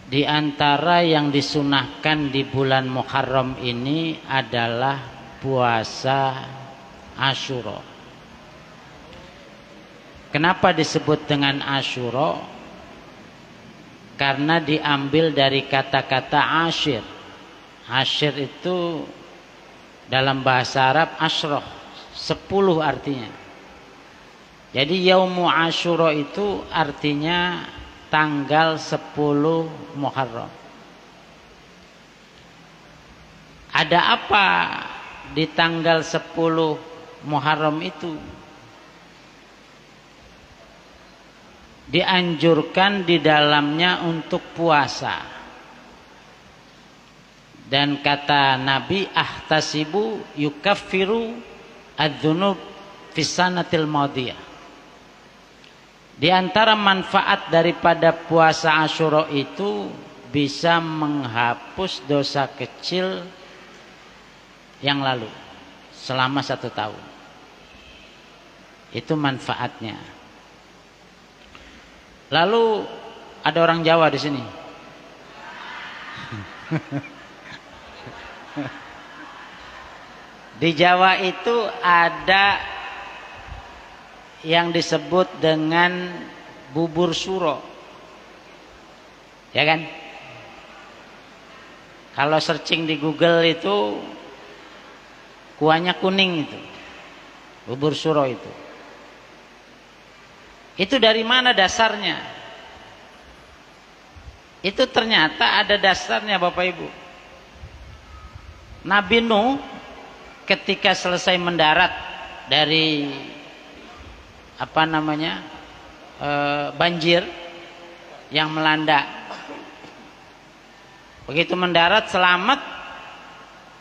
Di antara yang disunahkan di bulan Muharram ini adalah puasa Asyura. Kenapa disebut dengan Asyura? Karena diambil dari kata-kata asyir. Asyir itu dalam bahasa Arab asyroh, 10 artinya. Jadi Yaumu Asyura itu artinya tanggal 10 Muharram. Ada apa di tanggal 10 Muharram itu? Dianjurkan di dalamnya untuk puasa. Dan kata Nabi, ahtasibu yukaffiru adz-dzunub fis sanatil madiyah. Di antara manfaat daripada puasa Asyura itu bisa menghapus dosa kecil yang lalu selama 1 tahun. Itu manfaatnya. Lalu ada orang Jawa di sini. Di Jawa itu ada yang disebut dengan bubur suro, ya kan? Kalau searching di Google itu kuahnya kuning itu, bubur suro itu. Itu dari mana dasarnya? Itu ternyata ada dasarnya, Bapak Ibu. Nabi Nuh ketika selesai mendarat dari banjir yang melanda, begitu mendarat selamat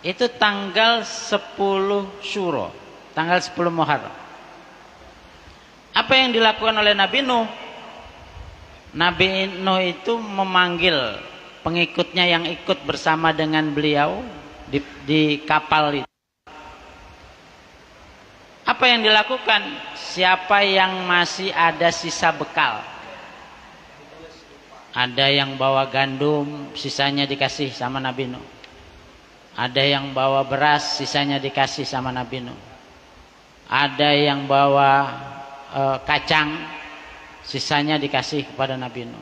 itu tanggal 10 Syuro, tanggal 10 Muharram. Apa yang dilakukan oleh Nabi Nuh? Nabi Nuh itu memanggil pengikutnya yang ikut bersama dengan beliau di kapal itu. Apa yang dilakukan? Siapa yang masih ada sisa bekal, ada yang bawa gandum, sisanya dikasih sama Nabi Nuh. Ada yang bawa beras, sisanya dikasih sama Nabi Nuh. Ada yang bawa kacang, sisanya dikasih kepada Nabi Nuh.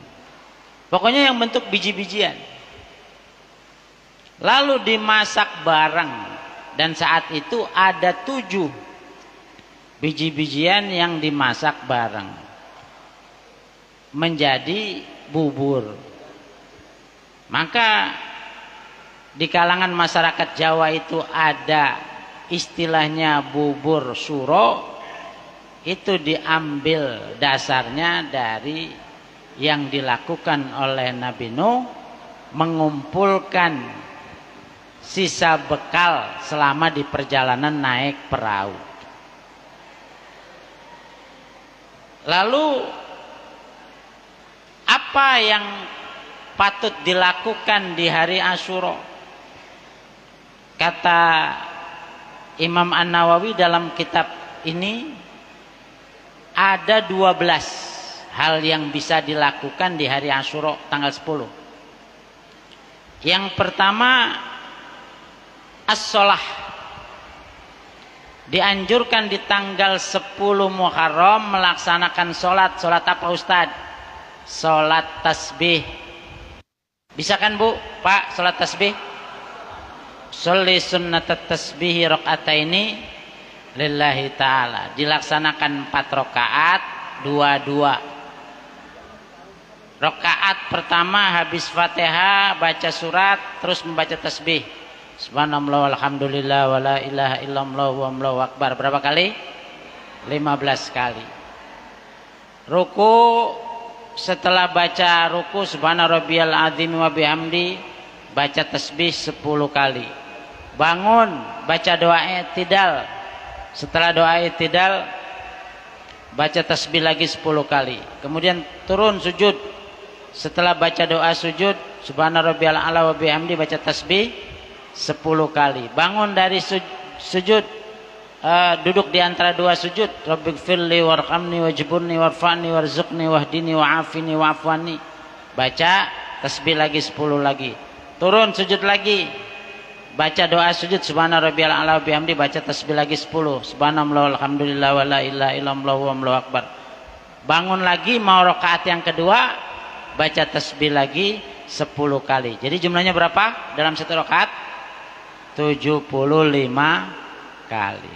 Pokoknya yang bentuk biji-bijian. Lalu dimasak bareng, dan saat itu ada 7 biji-bijian yang dimasak bareng menjadi bubur. Maka di kalangan masyarakat Jawa itu ada istilahnya bubur suro. Itu diambil dasarnya dari yang dilakukan oleh Nabi Nuh, mengumpulkan sisa bekal selama di perjalanan naik perahu. Lalu apa yang patut dilakukan di hari Asyura? Kata Imam An-Nawawi dalam kitab ini ada 12 hal yang bisa dilakukan di hari Asyura tanggal 10. Yang pertama, as-sholah. Dianjurkan di tanggal 10 Muharram melaksanakan sholat. Sholat apa Ustaz? Sholat tasbih. Bisa kan Bu, Pak, sholat tasbih? Sholli sunnatat tasbihi rakaataini lillahi ta'ala. Dilaksanakan 4 rakaat, 2-2. Rakaat pertama habis Fatihah baca surat, terus membaca tasbih. Subhanallah walhamdulillah wala ilaha illallah wallahu akbar. Berapa kali? 15 kali. Ruku, setelah baca ruku subhana rabbiyal azim wa bihamdi, baca tasbih 10 kali. Bangun, baca doa i'tidal. Setelah doa i'tidal, baca tasbih lagi 10 kali. Kemudian turun sujud. Setelah baca doa sujud subhana rabbiyal a'la wa bihamdi, baca tasbih 10 kali. Bangun dari sujud, duduk di antara 2 sujud, rabbighfirli warhamni wajburni warfa'ni warzuqni wahdini wa'afini wa'afwani, baca tasbih lagi 10 lagi. Turun sujud lagi, baca doa sujud subhana rabbiyal a'la wa bihamdi, baca tasbih lagi 10, subhanallah walhamdulillah wala ilaha illallah wallahu akbar. Bangun lagi mau rakaat yang kedua, baca tasbih lagi 10 kali. Jadi jumlahnya berapa dalam satu rakaat? 75 kali.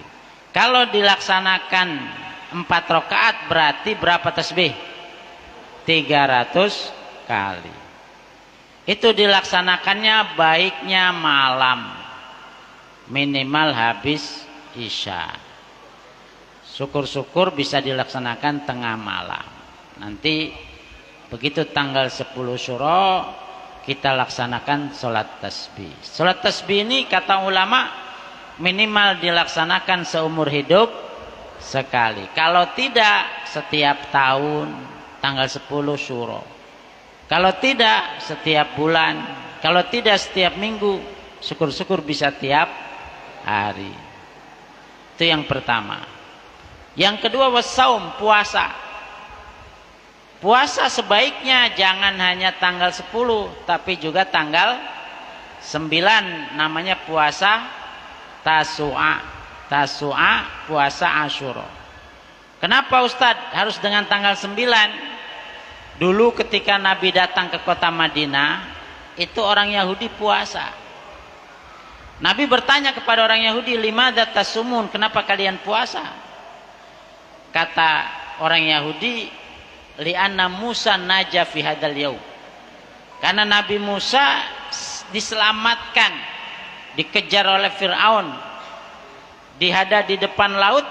Kalau dilaksanakan 4 rakaat berarti berapa tasbih? 300 kali. Itu dilaksanakannya baiknya malam, minimal habis isya. Syukur-syukur bisa dilaksanakan tengah malam. Nanti begitu tanggal 10 Syuro kita laksanakan sholat tasbih. Sholat tasbih ini kata ulama minimal dilaksanakan seumur hidup sekali. Kalau tidak setiap tahun tanggal 10 Syuro. Kalau tidak setiap bulan. Kalau tidak setiap minggu. Syukur-syukur bisa tiap hari. Itu yang pertama. Yang kedua wassaum, puasa. Puasa sebaiknya jangan hanya tanggal 10 tapi juga tanggal 9, namanya puasa Tasu'a. Tasu'a puasa Asyura. Kenapa Ustadz harus dengan tanggal 9? Dulu ketika Nabi datang ke kota Madinah, itu orang Yahudi puasa. Nabi bertanya kepada orang Yahudi, limadza tasumun, kenapa kalian puasa? Kata orang Yahudi, li'anna Musa naja fi hadzal yaum. Karena Nabi Musa diselamatkan, dikejar oleh Firaun, dihadap di depan laut,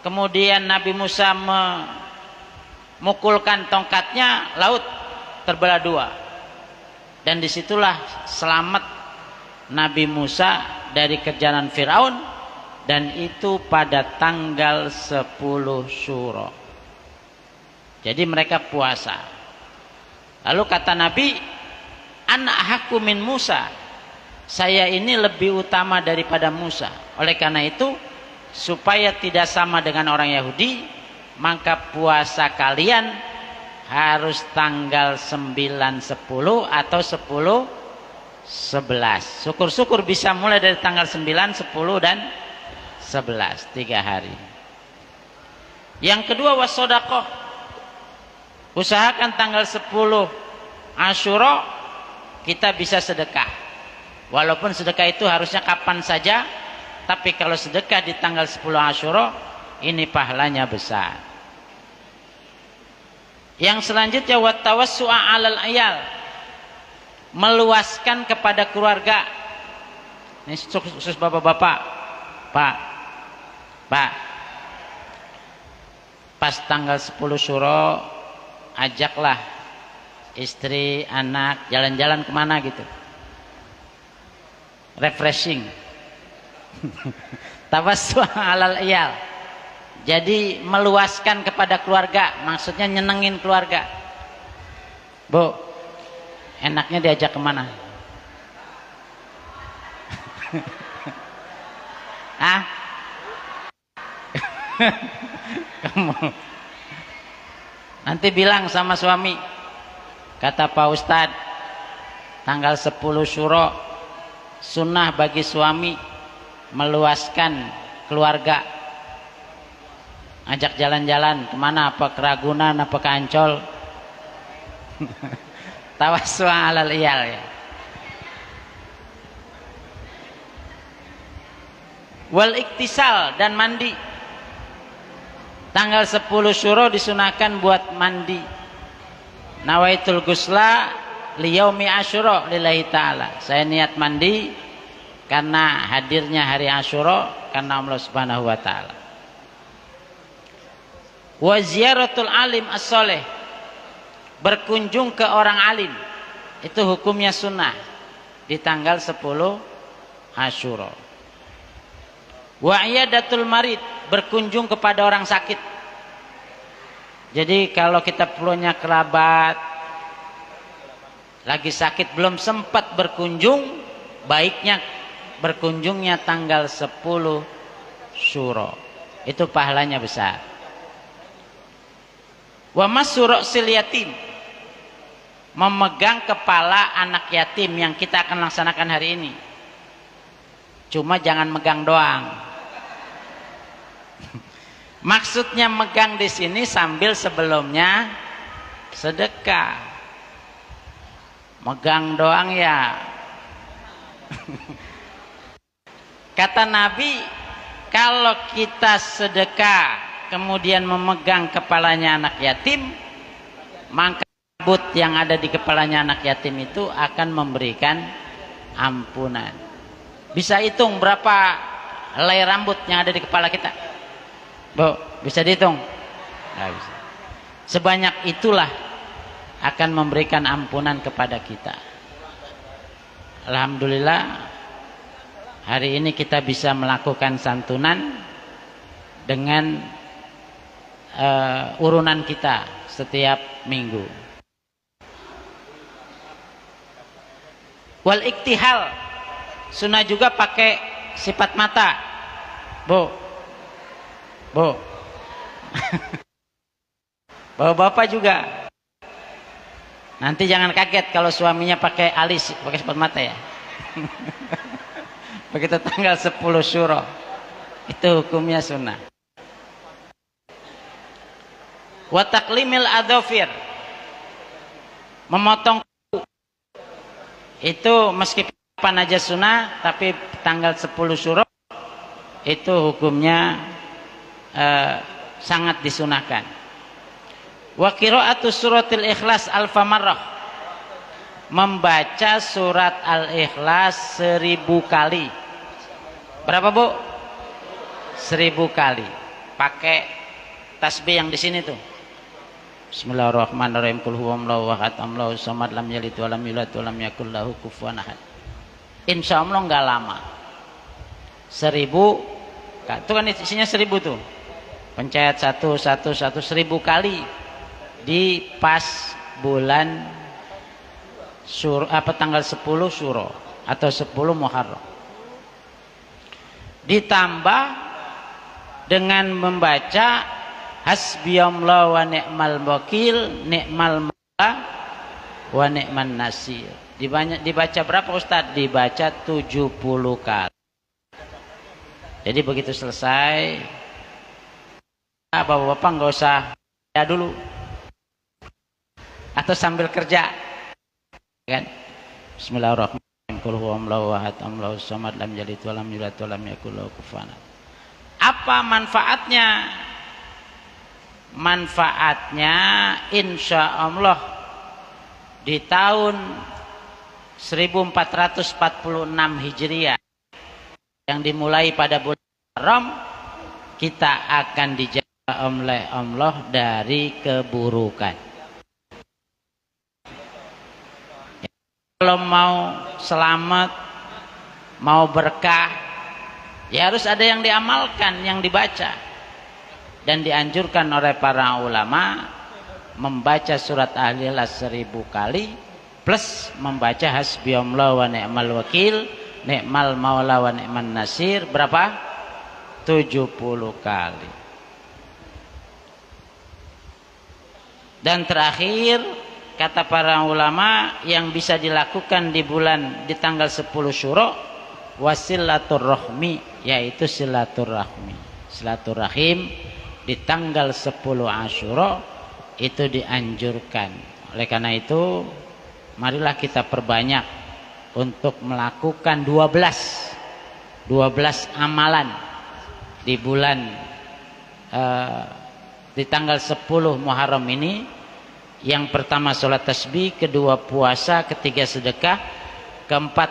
kemudian Nabi Musa memukulkan tongkatnya, laut terbelah dua, dan disitulah selamat Nabi Musa dari kejaran Firaun, dan itu pada tanggal 10 Syuro. Jadi mereka puasa. Lalu kata Nabi, ana ahqqu min Musa, saya ini lebih utama daripada Musa. Oleh karena itu, supaya tidak sama dengan orang Yahudi, maka puasa kalian harus tanggal 9, 10 atau 10, 11. Syukur-syukur bisa mulai dari tanggal 9, 10 dan 11, 3 hari. Yang kedua wasodaqoh, usahakan tanggal 10 Asyura kita bisa sedekah. Walaupun sedekah itu harusnya kapan saja, tapi kalau sedekah di tanggal 10 Asyura ini pahalanya besar. Yang selanjutnya wattawassu'a 'alal ayal, meluaskan kepada keluarga. Ini khusus bapak-bapak. Pak, pas tanggal 10 Syuro ajaklah istri, anak jalan-jalan kemana gitu, refreshing. Tawassu' 'alal ayal, jadi meluaskan kepada keluarga, maksudnya nyenengin keluarga. Bu, enaknya diajak kemana? Kamu nanti bilang sama suami, kata Pak Ustadz, tanggal 10 Syuro sunnah bagi suami meluaskan keluarga, ajak jalan-jalan kemana, apa ke Ragunan, apa ke Ancol. Tawassu' 'alal iyal ya. Wal iktisal, dan mandi. Tanggal 10 Syuro disunahkan buat mandi. Nawaitul gusla liyaumi Asyura lillahi ta'ala. Saya niat mandi karena hadirnya hari Asyura, karena Allah Subhanahu wa taala. Wa ziyaratul alim as-soleh, berkunjung ke orang alim, itu hukumnya sunnah di tanggal 10 Asyura. Wa iyadatul marid, berkunjung kepada orang sakit. Jadi kalau kita punya kerabat lagi sakit belum sempat berkunjung, baiknya berkunjungnya tanggal 10 Syuro, itu pahalanya besar. Wa masru' sil yatim, memegang kepala anak yatim yang kita akan laksanakan hari ini. Cuma jangan megang doang. Maksudnya megang di sini sambil sebelumnya sedekah. Megang doang ya. Kata Nabi, kalau kita sedekah kemudian memegang kepalanya anak yatim, maka rambut yang ada di kepalanya anak yatim itu akan memberikan ampunan. Bisa hitung berapa helai rambut yang ada di kepala kita? Bu, bisa dihitung? Nggak bisa. Sebanyak itulah akan memberikan ampunan kepada kita. Alhamdulillah, hari ini kita bisa melakukan santunan dengan urunan kita setiap minggu. Wal iktihal, sunnah juga pakai sifat mata. Bu, bapak juga. Nanti jangan kaget kalau suaminya pakai alis, pakai sifat mata ya. Begitu tanggal 10 Syuro, itu hukumnya sunnah. Wa taqlimil adhafir, memotong kuku. Itu meskipun aja sunnah, tapi tanggal 10 Syuro itu hukumnya sangat disunahkan. Wa qira'atu suratil ikhlas alfa marrah, membaca surat al-ikhlas 1000 kali. Berapa bu? 1000 kali. Pakai tasbih yang di sini tuh. Bismillahirrahmanirrahim. Qul huwallahu ahad, Allahu samad, lam yalid wa lam yulad wa lam yakul lahu kufuwan ahad. Insyaallah enggak lama. 1000, itu kan isinya 1000 tuh. Pencet 1 1000 kali di pas bulan tanggal 10 Syuro atau 10 Muharram. Ditambah dengan membaca hasbiyallahu wa ni'mal wakil, ni'mal maula wa ni'man nasir. Dibaca berapa Ustaz? Dibaca 70 kali. Jadi begitu selesai, bapak-bapak nggak usah ya dulu atau sambil kerja kan. Bismillahirrahmanirrahim. Qul huwallahu ahad, Allahu samad, lam yalid wa lam yulad wa lam yakul lahu kufuwan ahad. Apa manfaatnya? Manfaatnya insya Allah di tahun 1446 Hijriah yang dimulai pada bulan Muharram, kita akan dijaga oleh Allah dari keburukan. Kalau mau selamat, mau berkah, ya harus ada yang diamalkan, yang dibaca. Dan dianjurkan oleh para ulama membaca surat Al-Ikhlas 1000 kali plus membaca hasbiyallahu wa ni'mal wakil, ni'mal maula wa ni'man nasir berapa? 70 kali. Dan terakhir kata para ulama yang bisa dilakukan di tanggal 10 Syuro wasilaturrahmi, yaitu silaturrahmi. Silaturahim di tanggal 10 Asyura itu dianjurkan. Oleh karena itu marilah kita perbanyak untuk melakukan 12 amalan di bulan di tanggal 10 Muharram ini. Yang pertama sholat tasbih, kedua puasa, ketiga sedekah, keempat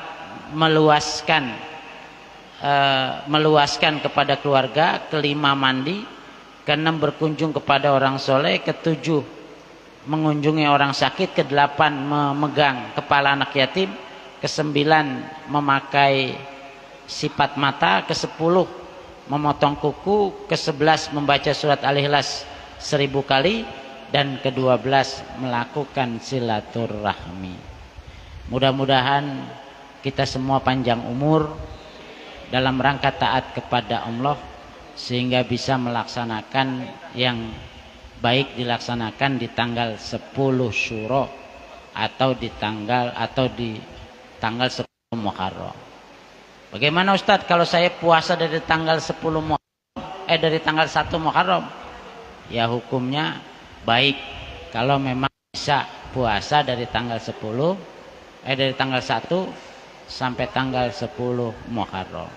meluaskan kepada keluarga, kelima mandi, keenam berkunjung kepada orang soleh, ketujuh mengunjungi orang sakit, kedelapan memegang kepala anak yatim, kesembilan memakai sifat mata, kesepuluh memotong kuku, kesebelas membaca surat Al-Ikhlas 1000 kali, dan ke-12 melakukan silaturahmi. Mudah-mudahan kita semua panjang umur dalam rangka taat kepada Allah sehingga bisa melaksanakan yang baik dilaksanakan di tanggal 10 Syuro atau di tanggal 10 Muharram. Bagaimana Ustadz kalau saya puasa dari tanggal 10 Muharram, dari tanggal 1 Muharram? Ya hukumnya baik kalau memang bisa puasa dari tanggal 10 dari tanggal 1 sampai tanggal 10 Muharram.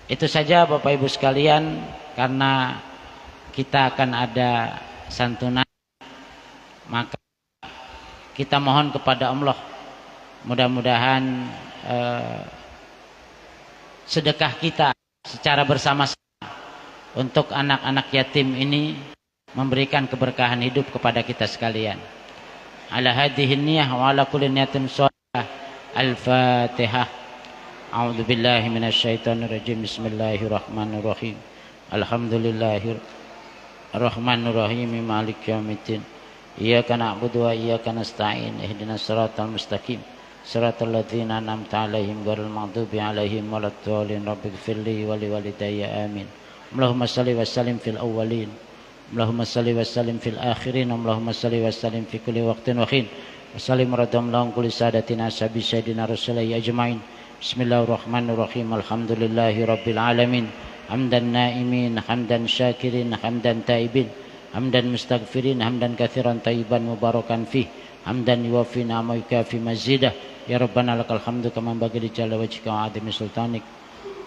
Itu saja Bapak Ibu sekalian, karena kita akan ada santunan, maka kita mohon kepada Allah mudah-mudahan sedekah kita secara bersama-sama untuk anak-anak yatim ini memberikan keberkahan hidup kepada kita sekalian. Ala hadhihi niyah wa ala kulli niyatin shalihah. Al-Fatihah. A'udzu billahi minasyaitonir rajim. Bismillahirrahmanirrahim. Alhamdulillahir rahmanir rahim maliki yaumiddin. Iyyaka na'budu wa iyyaka nasta'in. Ihdinas siratal mustaqim. Siratal ladzina an'amta 'alaihim ghairil maghdubi 'alaihim waladdallin. Rabbighfirli wa liwalidayya amin. Allahumma shalli wa sallim fil awwalin. Allahumma salli wa sallim fil akhirin. Allahumma salli wa sallim fi kulli waqtin wa hin. Wa sallim radhiyallahu kulli sadatina sabi sayyidina Rasulullah ajma'in. Bismillahirrahmanirrahim. Alhamdulillahi rabbil alamin. Hamdan naimin, hamdan syakirin, hamdan taibin, hamdan mustaghfirin, hamdan katsiran tayyiban mubarakan fih. Hamdan yuwafi ni'amaka fi mazidah. Ya Rabbana lakal hamdu kama bagi di jalla wajhika wa adimi sultanik.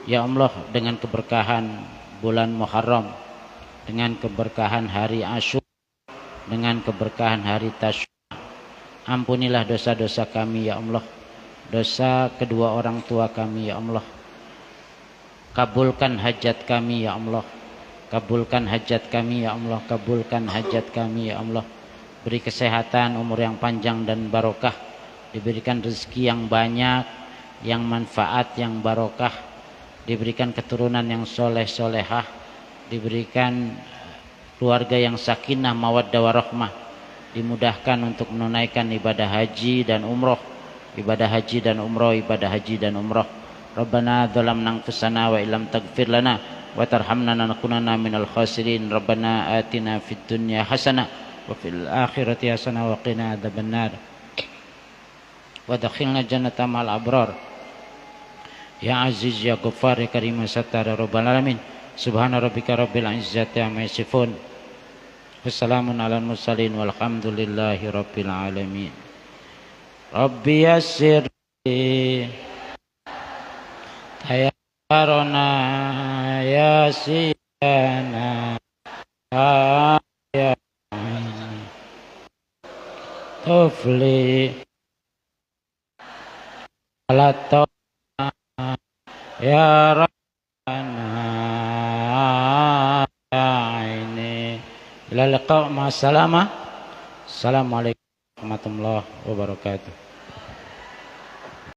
Ya Allah, dengan keberkahan bulan Muharram, dengan keberkahan hari Asyura, dengan keberkahan hari Tasyrik, ampunilah dosa-dosa kami ya Allah, dosa kedua orang tua kami ya Allah. Kabulkan hajat kami ya Allah, kabulkan hajat kami ya Allah, kabulkan hajat kami ya Allah. Beri kesehatan, umur yang panjang dan barokah, diberikan rezeki yang banyak, yang manfaat, yang barokah, diberikan keturunan yang soleh solehah, diberikan keluarga yang sakinah mawaddah warahmah, dimudahkan untuk menunaikan ibadah haji dan umroh, ibadah haji dan umroh, ibadah haji dan umroh. Rabbana dzalamna anfusana wa illam taghfir lana wa tarhamna lanakunanna minal khasirin. Rabbana atina fid dunya hasanah wa fil akhirati hasanah wa qina adzabannar wa adkhilna jannata ma'al abrar. Ya Aziz ya Ghaffar ya Karim ya Sattar ya Rabbal alamin. Subhana rabbika rabbil izzati amma yasifun. Wassalamun alal mursalin walhamdulillahi rabbil alamin. Rabbi yassir tayakarona yasiyana ya tufli alato ya Rabbana ya ini ila liqa ma salama. Assalamualaikum warahmatullahi wabarakatuh.